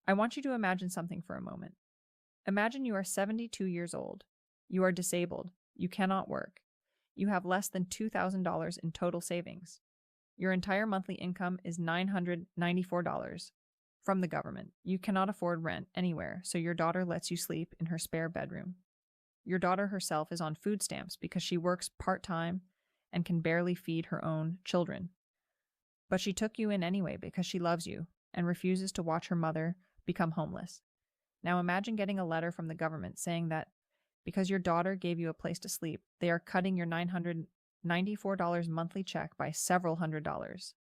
I want you to imagine something for a moment. Imagine you are 72 years old. You are disabled. You cannot work. You have less than $2,000 in total savings. Your entire monthly income is $994 from the government. You cannot afford rent anywhere, so your daughter lets you sleep in her spare bedroom. Your daughter herself is on food stamps because she works part-time and can barely feed her own children. But she took you in anyway because she loves you and refuses to watch her mother become homeless. Now imagine getting a letter from the government saying that because your daughter gave you a place to sleep, they are cutting your $994 monthly check by several $100s.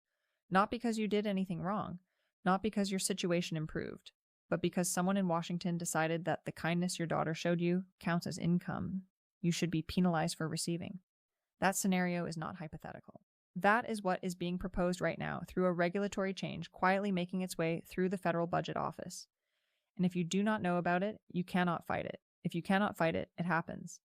Not because you did anything wrong, not because your situation improved, but because someone in Washington decided that the kindness your daughter showed you counts as income you should be penalized for receiving. That scenario is not hypothetical. That is what is being proposed right now through a regulatory change quietly making its way through the federal budget office. And if you do not know about it, you cannot fight it. If you cannot fight it, it happens.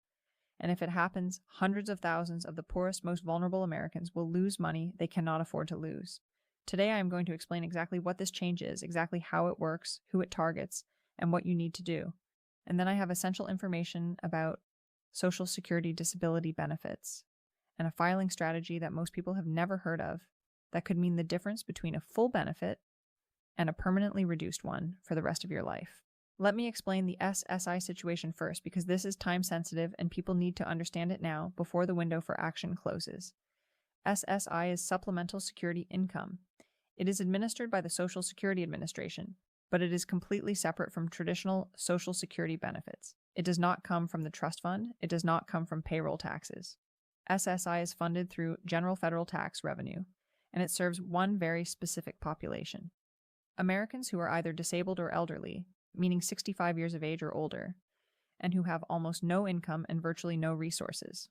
And if it happens, hundreds of thousands of the poorest, most vulnerable Americans will lose money they cannot afford to lose. Today, I am going to explain exactly what this change is, exactly how it works, who it targets, and what you need to do. And then I have essential information about Social Security disability benefits and a filing strategy that most people have never heard of that could mean the difference between a full benefit and a permanently reduced one for the rest of your life. Let me explain the SSI situation first because this is time sensitive and people need to understand it now before the window for action closes. SSI is Supplemental Security Income. It is administered by the Social Security Administration, but it is completely separate from traditional Social Security benefits. It does not come from the trust fund. It does not come from payroll taxes. SSI is funded through general federal tax revenue, and it serves one very specific population: Americans who are either disabled or elderly, meaning 65 years of age or older, and who have almost no income and virtually no resources.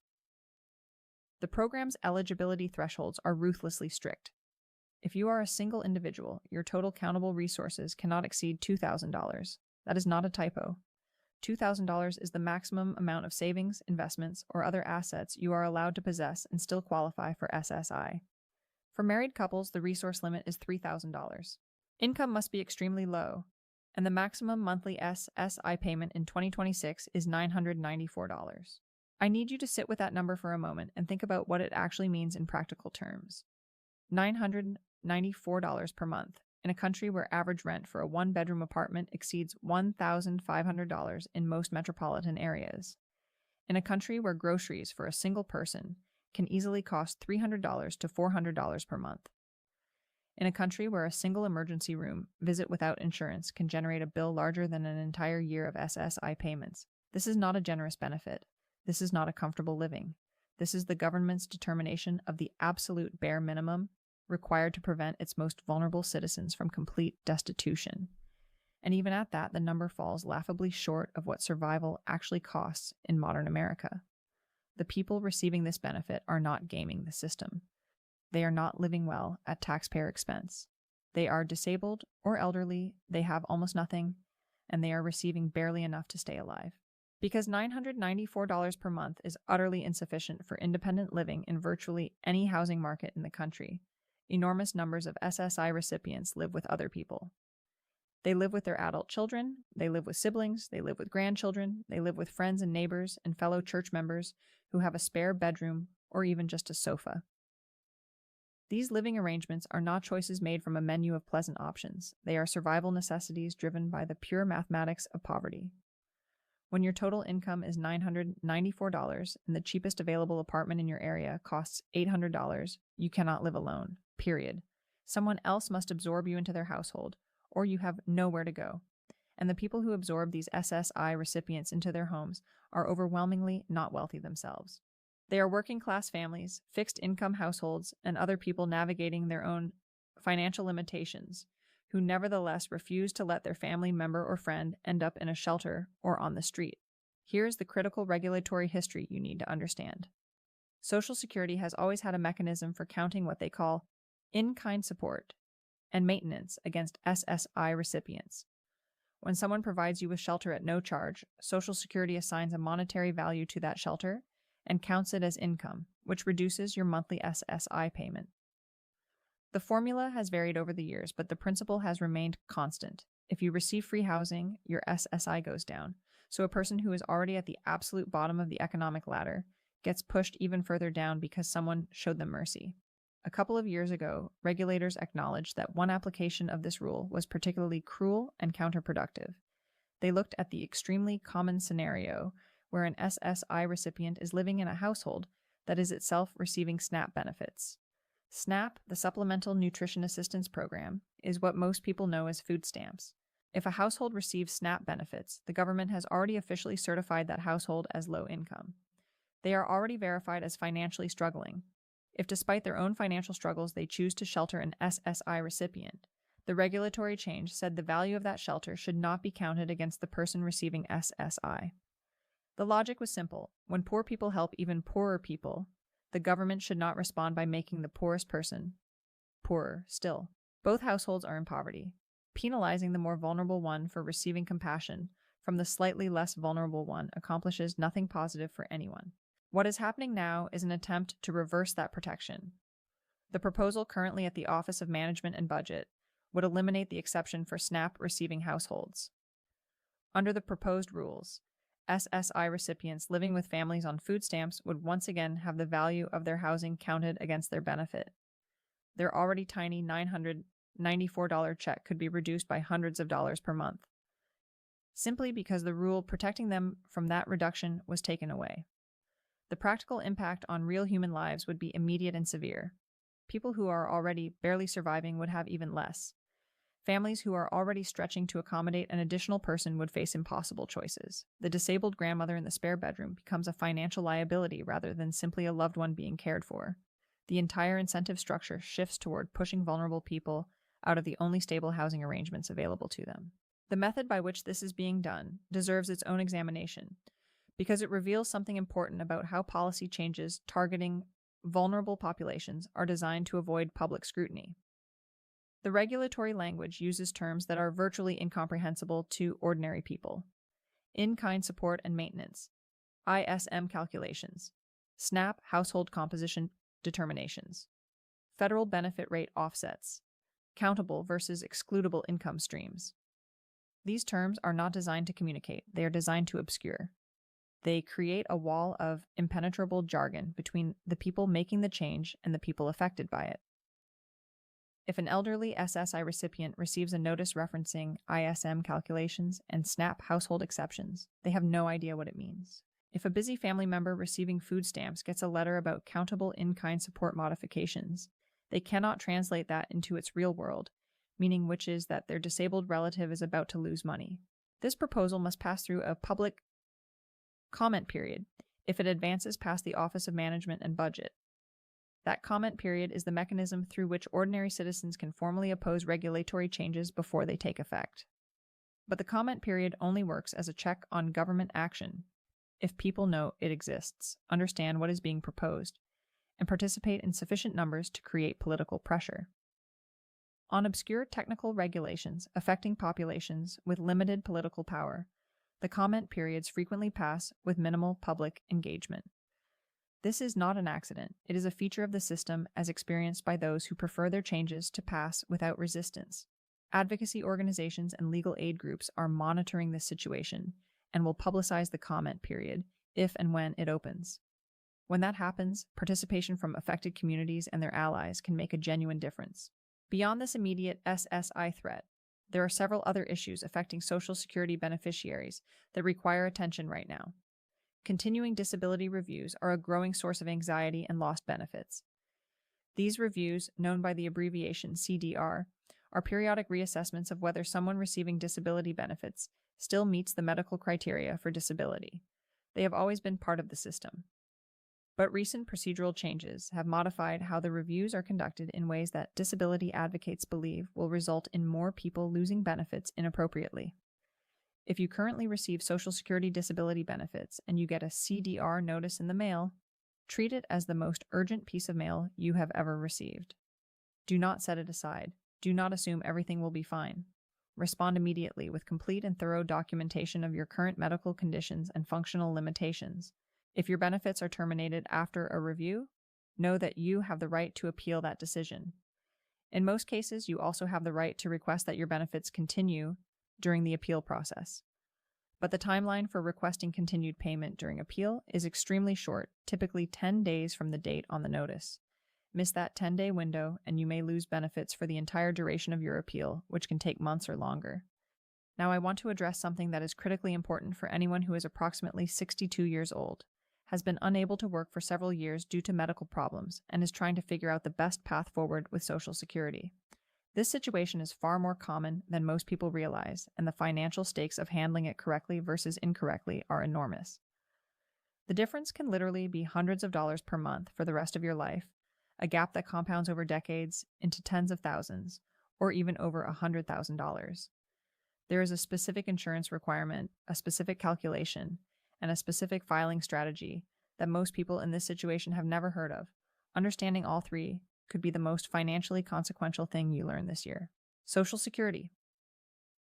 The program's eligibility thresholds are ruthlessly strict. If you are a single individual, your total countable resources cannot exceed $2,000. That is not a typo. $2,000 is the maximum amount of savings, investments, or other assets you are allowed to possess and still qualify for SSI. For married couples, the resource limit is $3,000. Income must be extremely low, and the maximum monthly SSI payment in 2026 is $994. I need you to sit with that number for a moment and think about what it actually means in practical terms. $994 per month in a country where average rent for a one-bedroom apartment exceeds $1,500 in most metropolitan areas. In a country where groceries for a single person can easily cost $300 to $400 per month. In a country where a single emergency room visit without insurance can generate a bill larger than an entire year of SSI payments. This is not a generous benefit. This is not a comfortable living. This is the government's determination of the absolute bare minimum required to prevent its most vulnerable citizens from complete destitution. And even at that, the number falls laughably short of what survival actually costs in modern America. The people receiving this benefit are not gaming the system. They are not living well at taxpayer expense. They are disabled or elderly, they have almost nothing, and they are receiving barely enough to stay alive. Because $994 per month is utterly insufficient for independent living in virtually any housing market in the country, enormous numbers of SSI recipients live with other people. They live with their adult children, they live with siblings, they live with grandchildren, they live with friends and neighbors and fellow church members who have a spare bedroom or even just a sofa. These living arrangements are not choices made from a menu of pleasant options. They are survival necessities driven by the pure mathematics of poverty. When your total income is $994 and the cheapest available apartment in your area costs $800, you cannot live alone, period. Someone else must absorb you into their household, or you have nowhere to go. And the people who absorb these SSI recipients into their homes are overwhelmingly not wealthy themselves. They are working-class families, fixed-income households, and other people navigating their own financial limitations, who nevertheless refuse to let their family member or friend end up in a shelter or on the street. Here is the critical regulatory history you need to understand. Social Security has always had a mechanism for counting what they call in-kind support and maintenance against SSI recipients. When someone provides you with shelter at no charge, Social Security assigns a monetary value to that shelter and counts it as income, which reduces your monthly SSI payment. The formula has varied over the years, but the principle has remained constant. If you receive free housing, your SSI goes down, so a person who is already at the absolute bottom of the economic ladder gets pushed even further down because someone showed them mercy. A couple of years ago, regulators acknowledged that one application of this rule was particularly cruel and counterproductive. They looked at the extremely common scenario where an SSI recipient is living in a household that is itself receiving SNAP benefits. SNAP, the Supplemental Nutrition Assistance Program, is what most people know as food stamps. If a household receives SNAP benefits, the government has already officially certified that household as low income. They are already verified as financially struggling. If despite their own financial struggles they choose to shelter an SSI recipient, the regulatory change said the value of that shelter should not be counted against the person receiving SSI. The logic was simple. When poor people help even poorer people, the government should not respond by making the poorest person poorer still. Both households are in poverty. Penalizing the more vulnerable one for receiving compassion from the slightly less vulnerable one accomplishes nothing positive for anyone. What is happening now is an attempt to reverse that protection. The proposal currently at the Office of Management and Budget would eliminate the exception for SNAP receiving households. Under the proposed rules, SSI recipients living with families on food stamps would once again have the value of their housing counted against their benefit. Their already tiny $994 check could be reduced by hundreds of dollars per month, simply because the rule protecting them from that reduction was taken away. The practical impact on real human lives would be immediate and severe. People who are already barely surviving would have even less. Families who are already stretching to accommodate an additional person would face impossible choices. The disabled grandmother in the spare bedroom becomes a financial liability rather than simply a loved one being cared for. The entire incentive structure shifts toward pushing vulnerable people out of the only stable housing arrangements available to them. The method by which this is being done deserves its own examination, because it reveals something important about how policy changes targeting vulnerable populations are designed to avoid public scrutiny. The regulatory language uses terms that are virtually incomprehensible to ordinary people. In-kind support and maintenance, ISM calculations, SNAP household composition determinations, federal benefit rate offsets, countable versus excludable income streams. These terms are not designed to communicate, they are designed to obscure. They create a wall of impenetrable jargon between the people making the change and the people affected by it. If an elderly SSI recipient receives a notice referencing ISM calculations and SNAP household exceptions, they have no idea what it means. If a busy family member receiving food stamps gets a letter about countable in-kind support modifications, they cannot translate that into its real world, meaning which is that their disabled relative is about to lose money. This proposal must pass through a public comment period if it advances past the Office of Management and Budget. That comment period is the mechanism through which ordinary citizens can formally oppose regulatory changes before they take effect. But the comment period only works as a check on government action if people know it exists, understand what is being proposed, and participate in sufficient numbers to create political pressure. On obscure technical regulations affecting populations with limited political power, the comment periods frequently pass with minimal public engagement. This is not an accident. It is a feature of the system as experienced by those who prefer their changes to pass without resistance. Advocacy organizations and legal aid groups are monitoring this situation and will publicize the comment period if and when it opens. When that happens, participation from affected communities and their allies can make a genuine difference. Beyond this immediate SSI threat, there are several other issues affecting Social Security beneficiaries that require attention right now. Continuing disability reviews are a growing source of anxiety and lost benefits. These reviews, known by the abbreviation CDR, are periodic reassessments of whether someone receiving disability benefits still meets the medical criteria for disability. They have always been part of the system. But recent procedural changes have modified how the reviews are conducted in ways that disability advocates believe will result in more people losing benefits inappropriately. If you currently receive Social Security disability benefits and you get a CDR notice in the mail, treat it as the most urgent piece of mail you have ever received. Do not set it aside. Do not assume everything will be fine. Respond immediately with complete and thorough documentation of your current medical conditions and functional limitations. If your benefits are terminated after a review, know that you have the right to appeal that decision. In most cases, you also have the right to request that your benefits continue during the appeal process. But the timeline for requesting continued payment during appeal is extremely short, typically 10 days from the date on the notice. Miss that 10-day window, and you may lose benefits for the entire duration of your appeal, which can take months or longer. Now, I want to address something that is critically important for anyone who is approximately 62 years old, has been unable to work for several years due to medical problems, and is trying to figure out the best path forward with Social Security. This situation is far more common than most people realize, and the financial stakes of handling it correctly versus incorrectly are enormous. The difference can literally be hundreds of dollars per month for the rest of your life, a gap that compounds over decades into tens of thousands, or even over $100,000. There is a specific insurance requirement, a specific calculation, and a specific filing strategy that most people in this situation have never heard of. Understanding all three could be the most financially consequential thing you learn this year. Social Security.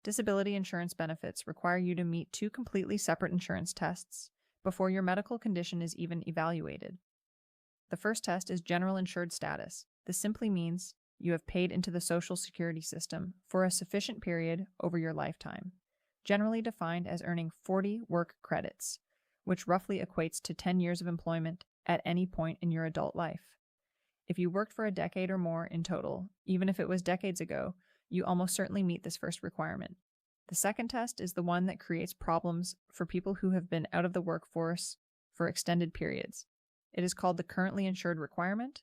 Disability insurance benefits require you to meet two completely separate insurance tests before your medical condition is even evaluated. The first test is general insured status. This simply means you have paid into the Social Security system for a sufficient period over your lifetime, generally defined as earning 40 work credits, which roughly equates to 10 years of employment at any point in your adult life. If you worked for a decade or more in total, even if it was decades ago, you almost certainly meet this first requirement. The second test is the one that creates problems for people who have been out of the workforce for extended periods. It is called the currently insured requirement,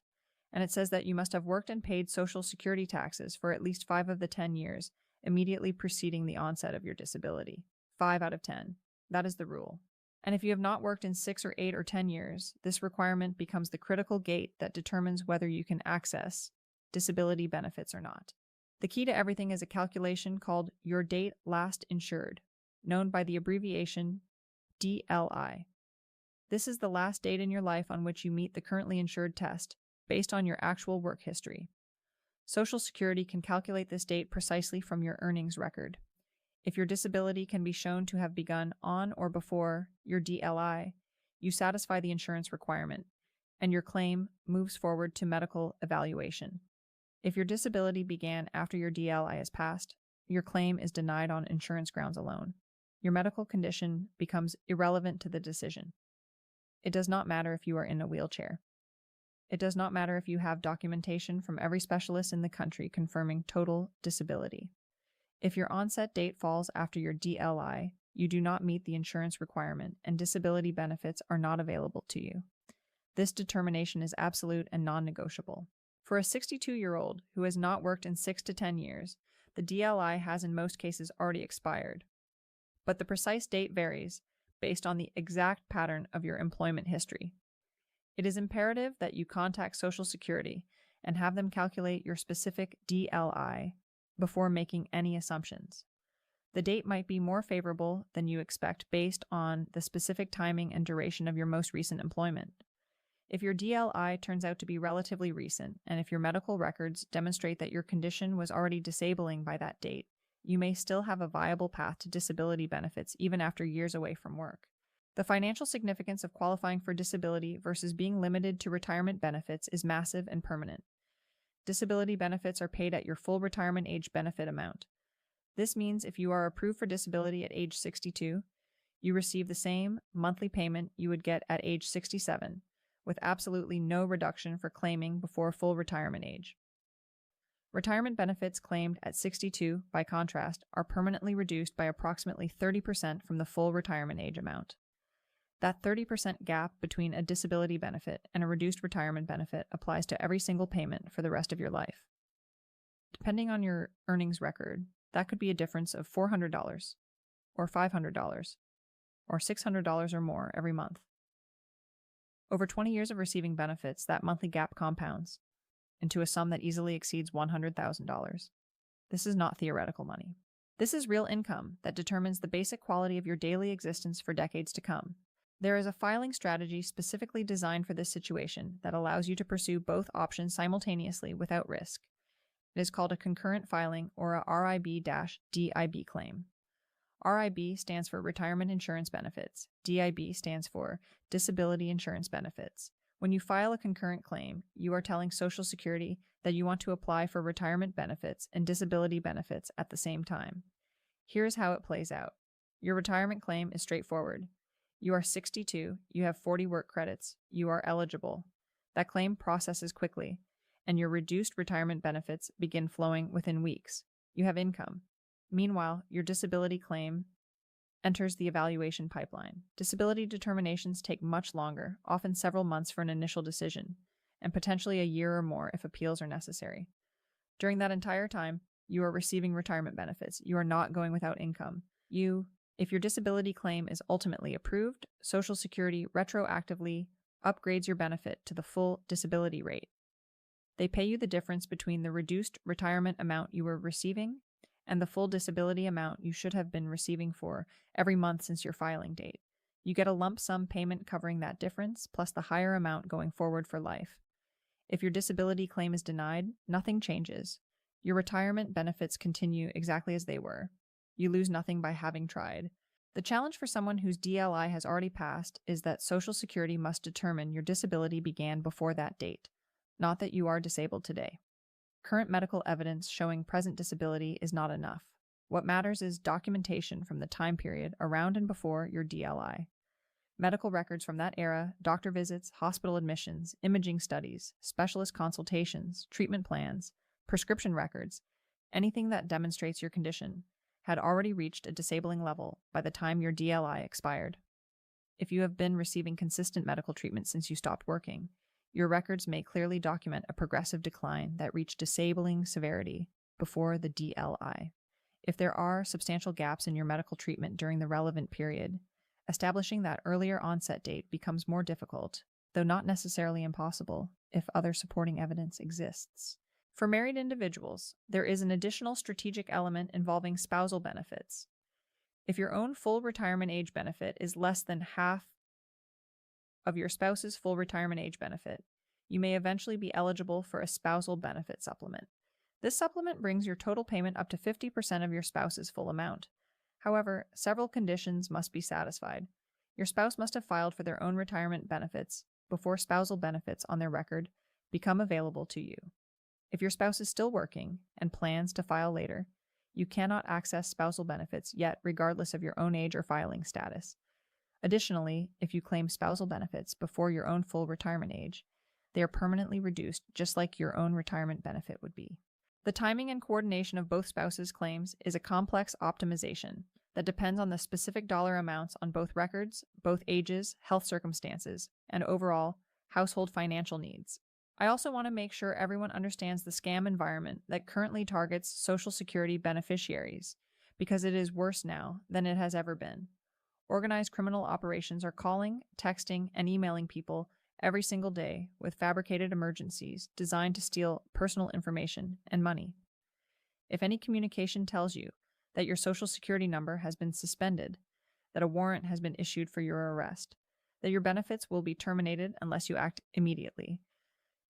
and it says that you must have worked and paid Social Security taxes for at least 5 of the 10 years immediately preceding the onset of your disability. 5 out of 10. That is the rule. And if you have not worked in 6 or 8 or 10 years, this requirement becomes the critical gate that determines whether you can access disability benefits or not. The key to everything is a calculation called your date last insured, known by the abbreviation DLI. This is the last date in your life on which you meet the currently insured test, based on your actual work history. Social Security can calculate this date precisely from your earnings record. If your disability can be shown to have begun on or before your DLI, you satisfy the insurance requirement, and your claim moves forward to medical evaluation. If your disability began after your DLI has passed, your claim is denied on insurance grounds alone. Your medical condition becomes irrelevant to the decision. It does not matter if you are in a wheelchair. It does not matter if you have documentation from every specialist in the country confirming total disability. If your onset date falls after your DLI, you do not meet the insurance requirement, and disability benefits are not available to you. This determination is absolute and non-negotiable. For a 62-year-old who has not worked in 6 to 10 years, the DLI has in most cases already expired. But the precise date varies based on the exact pattern of your employment history. It is imperative that you contact Social Security and have them calculate your specific DLI before making any assumptions. The date might be more favorable than you expect based on the specific timing and duration of your most recent employment. If your DLI turns out to be relatively recent, and if your medical records demonstrate that your condition was already disabling by that date, you may still have a viable path to disability benefits even after years away from work. The financial significance of qualifying for disability versus being limited to retirement benefits is massive and permanent. Disability benefits are paid at your full retirement age benefit amount. This means if you are approved for disability at age 62, you receive the same monthly payment you would get at age 67, with absolutely no reduction for claiming before full retirement age. Retirement benefits claimed at 62, by contrast, are permanently reduced by approximately 30% from the full retirement age amount. That 30% gap between a disability benefit and a reduced retirement benefit applies to every single payment for the rest of your life. Depending on your earnings record, that could be a difference of $400, or $500, or $600 or more every month. Over 20 years of receiving benefits, that monthly gap compounds into a sum that easily exceeds $100,000. This is not theoretical money. This is real income that determines the basic quality of your daily existence for decades to come. There is a filing strategy specifically designed for this situation that allows you to pursue both options simultaneously without risk. It is called a concurrent filing, or a RIB-DIB claim. RIB stands for Retirement Insurance Benefits. DIB stands for Disability Insurance Benefits. When you file a concurrent claim, you are telling Social Security that you want to apply for retirement benefits and disability benefits at the same time. Here's how it plays out. Your retirement claim is straightforward. You are 62, you have 40 work credits, you are eligible. That claim processes quickly, and your reduced retirement benefits begin flowing within weeks. You have income. Meanwhile, your disability claim enters the evaluation pipeline. Disability determinations take much longer, often several months for an initial decision, and potentially a year or more if appeals are necessary. During that entire time, you are receiving retirement benefits. You are not going without income. If your disability claim is ultimately approved, Social Security retroactively upgrades your benefit to the full disability rate. They pay you the difference between the reduced retirement amount you were receiving and the full disability amount you should have been receiving for every month since your filing date. You get a lump sum payment covering that difference, plus the higher amount going forward for life. If your disability claim is denied, nothing changes. Your retirement benefits continue exactly as they were. You lose nothing by having tried. The challenge for someone whose DLI has already passed is that Social Security must determine your disability began before that date, not that you are disabled today. Current medical evidence showing present disability is not enough. What matters is documentation from the time period around and before your DLI. Medical records from that era, doctor visits, hospital admissions, imaging studies, specialist consultations, treatment plans, prescription records, anything that demonstrates your condition, had already reached a disabling level by the time your DLI expired. If you have been receiving consistent medical treatment since you stopped working, your records may clearly document a progressive decline that reached disabling severity before the DLI. If there are substantial gaps in your medical treatment during the relevant period, establishing that earlier onset date becomes more difficult, though not necessarily impossible, if other supporting evidence exists. For married individuals, there is an additional strategic element involving spousal benefits. If your own full retirement age benefit is less than half of your spouse's full retirement age benefit, you may eventually be eligible for a spousal benefit supplement. This supplement brings your total payment up to 50% of your spouse's full amount. However, several conditions must be satisfied. Your spouse must have filed for their own retirement benefits before spousal benefits on their record become available to you. If your spouse is still working and plans to file later, you cannot access spousal benefits yet regardless of your own age or filing status. Additionally, if you claim spousal benefits before your own full retirement age, they are permanently reduced just like your own retirement benefit would be. The timing and coordination of both spouses' claims is a complex optimization that depends on the specific dollar amounts on both records, both ages, health circumstances, and overall household financial needs. I also want to make sure everyone understands the scam environment that currently targets Social Security beneficiaries, because it is worse now than it has ever been. Organized criminal operations are calling, texting, and emailing people every single day with fabricated emergencies designed to steal personal information and money. If any communication tells you that your Social Security number has been suspended, that a warrant has been issued for your arrest, that your benefits will be terminated unless you act immediately,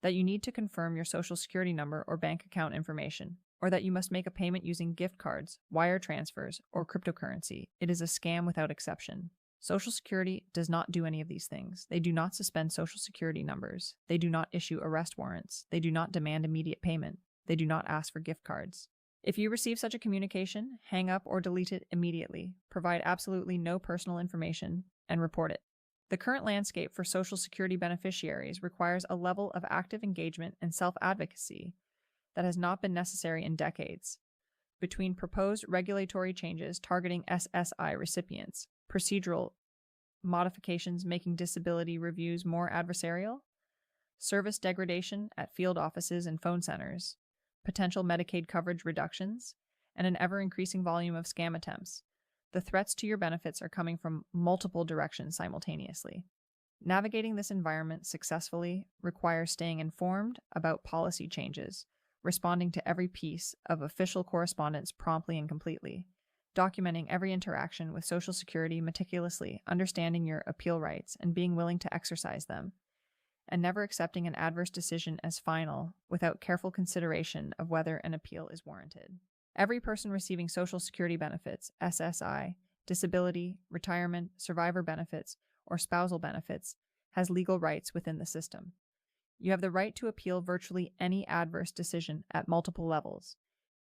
that you need to confirm your Social Security number or bank account information, or that you must make a payment using gift cards, wire transfers, or cryptocurrency, it is a scam without exception. Social Security does not do any of these things. They do not suspend Social Security numbers. They do not issue arrest warrants. They do not demand immediate payment. They do not ask for gift cards. If you receive such a communication, hang up or delete it immediately, provide absolutely no personal information, and report it. The current landscape for Social Security beneficiaries requires a level of active engagement and self-advocacy that has not been necessary in decades. Between proposed regulatory changes targeting SSI recipients, procedural modifications making disability reviews more adversarial, service degradation at field offices and phone centers, potential Medicaid coverage reductions, and an ever-increasing volume of scam attempts, the threats to your benefits are coming from multiple directions simultaneously. Navigating this environment successfully requires staying informed about policy changes, responding to every piece of official correspondence promptly and completely, documenting every interaction with Social Security meticulously, understanding your appeal rights and being willing to exercise them, and never accepting an adverse decision as final without careful consideration of whether an appeal is warranted. Every person receiving Social Security benefits, SSI, disability, retirement, survivor benefits, or spousal benefits has legal rights within the system. You have the right to appeal virtually any adverse decision at multiple levels.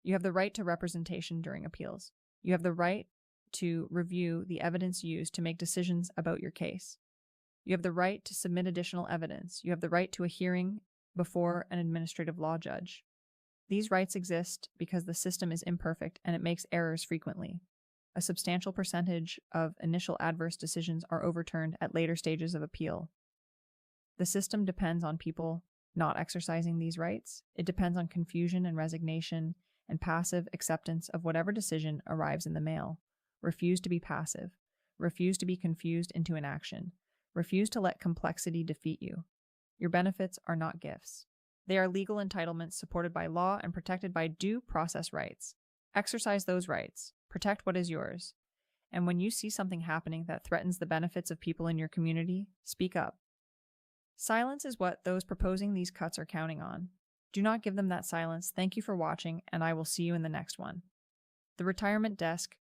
You have the right to representation during appeals. You have the right to review the evidence used to make decisions about your case. You have the right to submit additional evidence. You have the right to a hearing before an administrative law judge. These rights exist because the system is imperfect and it makes errors frequently. A substantial percentage of initial adverse decisions are overturned at later stages of appeal. The system depends on people not exercising these rights. It depends on confusion and resignation and passive acceptance of whatever decision arrives in the mail. Refuse to be passive. Refuse to be confused into inaction. Refuse to let complexity defeat you. Your benefits are not gifts. They are legal entitlements supported by law and protected by due process rights. Exercise those rights. Protect what is yours. And when you see something happening that threatens the benefits of people in your community, speak up. Silence is what those proposing these cuts are counting on. Do not give them that silence. Thank you for watching, and I will see you in the next one. The Retirement Desk